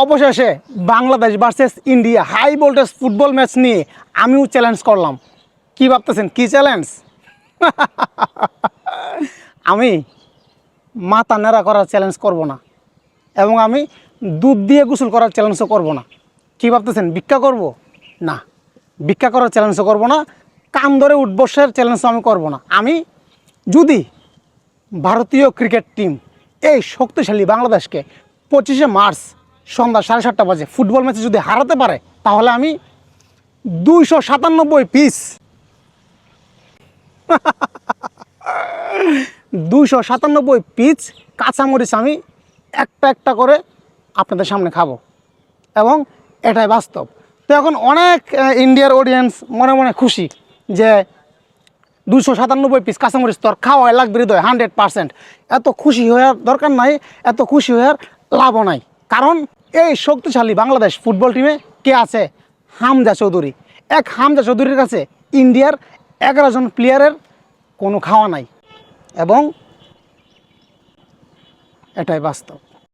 অবশেষে Bangladesh versus India high voltage football match নিয়ে আমিও চ্যালেঞ্জ করলাম। কি ভাবতেছেন কি চ্যালেঞ্জ? আমি মাথা নেড়া করার চ্যালেঞ্জ করব না, এবং আমি দুধ দিয়ে গোসল করার চ্যালেঞ্জও করব না। কি ভাবতেছেন ভিক্ষা করব? না, ভিক্ষা করার চ্যালেঞ্জও করব না, কান ধরে উঠবসের চ্যালেঞ্জও আমি করব না। আমি যদি ভারতীয় ক্রিকেট টিম এই শক্তিশালী বাংলাদেশকে 25শে মার্চ সন্ধ্যা 7:30 বাজে ফুটবল ম্যাচে যদি হারাতে পারে, তাহলে আমি 297 পিস 297 পিস কাঁচামরিচ আমি একটা একটা করে আপনাদের সামনে খাবো, এবং এটাই বাস্তব। তো এখন অনেক ইন্ডিয়ার অডিয়েন্স মনে মনে খুশি যে 297 পিস কাঁচামরিচ তোর খাওয়াই লাগবে হৃদয় 100%। এত খুশি হওয়ার দরকার নাই, এত খুশি হওয়ার লাভও নাই, কারণ এই শক্তিশালী বাংলাদেশ ফুটবল টিমে কে আছে? হামজা চৌধুরী। হামজা চৌধুরীর কাছে ইন্ডিয়ার 11 জন প্লেয়ারের কোনো খাওয়া নাই, এবং এটাই বাস্তব।